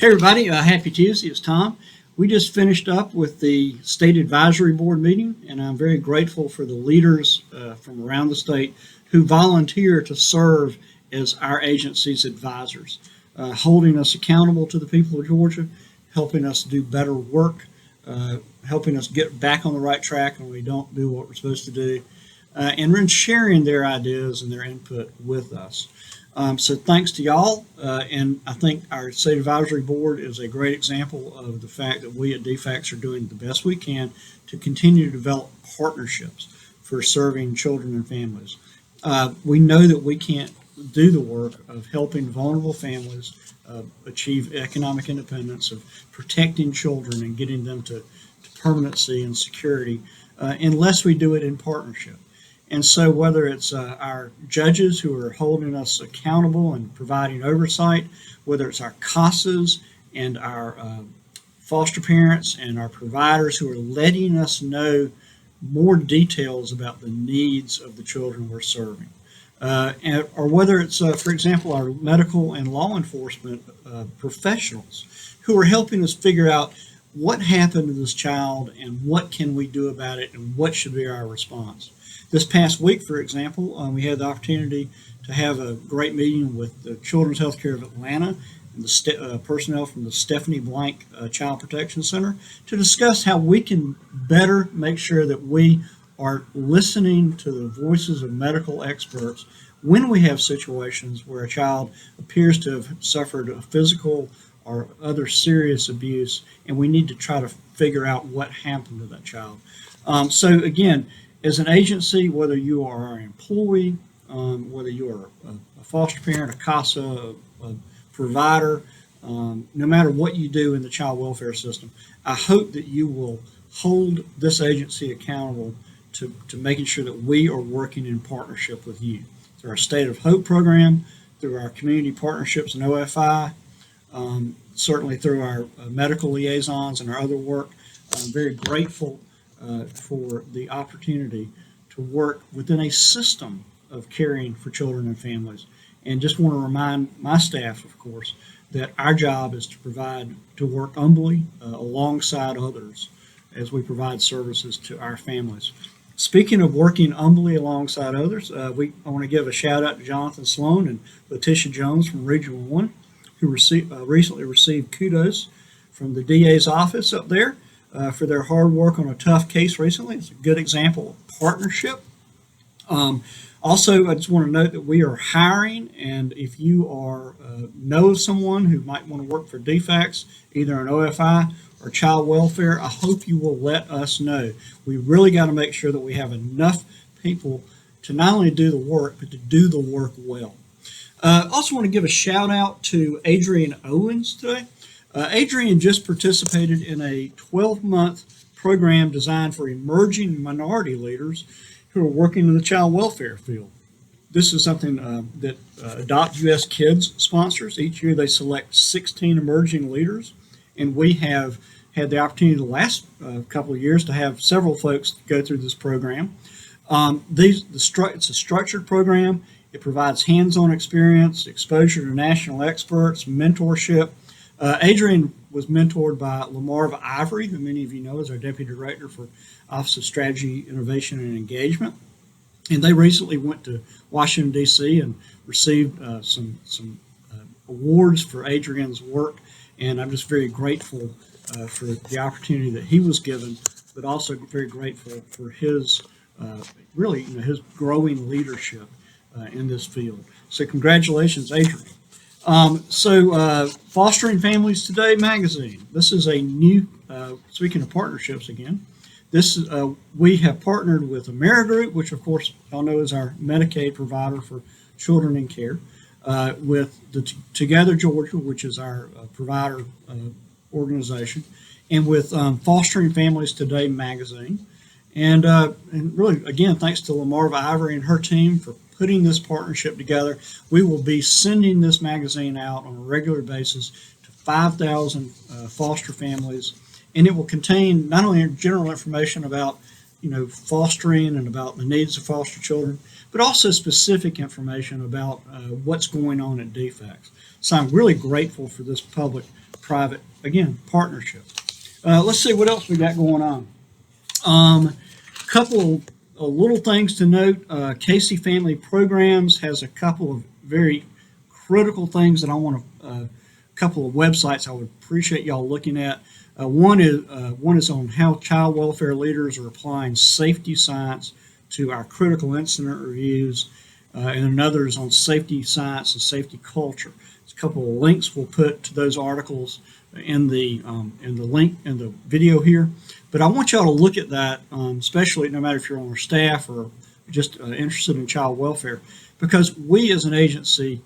Hey everybody, happy Tuesday, it's Tom. We just finished up with the State Advisory Board meeting, and I'm very grateful for the leaders from around the state who volunteer to serve as our agency's advisors, holding us accountable to the people of Georgia, helping us do better work, helping us get back on the right track when we don't do what we're supposed to do, and then sharing their ideas and their input with us. So thanks to y'all, and I think our State Advisory Board is a great example of the fact that we at DFACS are doing the best we can to continue to develop partnerships for serving children and families. We know that we can't do the work of helping vulnerable families achieve economic independence, of protecting children and getting them to permanency and security unless we do it in partnership. And so whether it's our judges who are holding us accountable and providing oversight, whether it's our CASAs and our foster parents and our providers who are letting us know more details about the needs of the children we're serving, or whether it's, for example, our medical and law enforcement professionals who are helping us figure out what happened to this child and what can we do about it and what should be our response. This past week, for example, we had the opportunity to have a great meeting with the Children's Healthcare of Atlanta and the personnel from the Stephanie Blank Child Protection Center to discuss how we can better make sure that we are listening to the voices of medical experts when we have situations where a child appears to have suffered a physical or other serious abuse, and we need to try to figure out what happened to that child. So again, as an agency, whether you are an employee, whether you are a foster parent, a CASA, a provider, no matter what you do in the child welfare system, I hope that you will hold this agency accountable to making sure that we are working in partnership with you. Through our State of Hope program, through our community partnerships and OFI, certainly through our medical liaisons and our other work. I'm very grateful for the opportunity to work within a system of caring for children and families. And just want to remind my staff, of course, that our job is to work humbly alongside others as we provide services to our families. Speaking of working humbly alongside others, I want to give a shout out to Jonathan Sloan and Latisha Jones from Regional 1, who recently received kudos from the DA's office up there for their hard work on a tough case recently. It's a good example of partnership. Also, I just want to note that we are hiring, and if you know of someone who might want to work for DFACS, either in OFI or child welfare, I hope you will let us know. We really got to make sure that we have enough people to not only do the work, but to do the work well. Also want to give a shout out to Adrian Owens today. Adrian just participated in a 12-month program designed for emerging minority leaders who are working in the child welfare field. This is something that Adopt US Kids sponsors. Each year they select 16 emerging leaders, and we have had the opportunity the last couple of years to have several folks go through this program. It's a structured program. It provides hands-on experience, exposure to national experts, mentorship. Adrian was mentored by Lamarva Ivory, who many of you know is our Deputy Director for Office of Strategy, Innovation, and Engagement. And they recently went to Washington, D.C. and received some awards for Adrian's work. And I'm just very grateful for the opportunity that he was given, but also very grateful for his his growing leadership in this field. So congratulations, Adrian. Fostering Families Today magazine. This is a new, speaking of partnerships again, we have partnered with AmeriGroup, which of course y'all know is our Medicaid provider for children in care, with the Together Georgia, which is our provider organization, and with Fostering Families Today magazine. And really, again, thanks to Lamarva Ivory and her team for putting this partnership together. We will be sending this magazine out on a regular basis to 5,000 foster families, and it will contain not only general information about fostering and about the needs of foster children, but but also specific information about what's going on at DFACS. So I'm really grateful for this public-private, again, partnership. Let's see what else we got going on. Couple of little things to note. Casey Family Programs has a couple of very critical things that I want to, a couple of websites I would appreciate y'all looking at. One is on how child welfare leaders are applying safety science to our critical incident reviews, and another is on safety science and safety culture. There's a couple of links we'll put to those articles in the link in the video here. But I want y'all to look at that, especially no matter if you're on our staff or just interested in child welfare, because we as an agency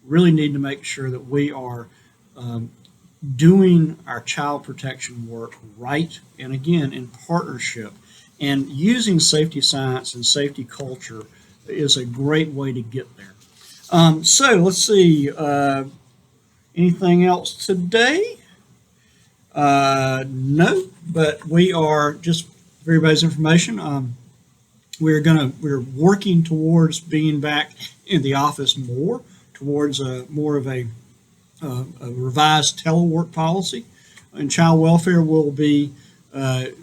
really need to make sure that we are doing our child protection work right, and again in partnership. And using safety science and safety culture is a great way to get there. So let's see, anything else today? No, but we are, just for everybody's information, we're working towards being back in the office more, towards more of a revised telework policy. And child welfare will be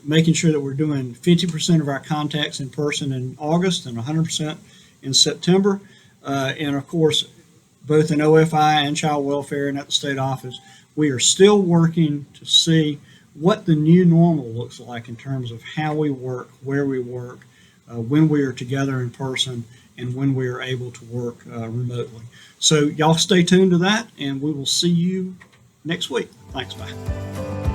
making sure that we're doing 50% of our contacts in person in August and 100% in September. And of course, both in OFI and child welfare and at the state office, we are still working to see what the new normal looks like in terms of how we work, where we work, when we are together in person, and when we are able to work remotely. So y'all stay tuned to that, and we will see you next week. Thanks, bye.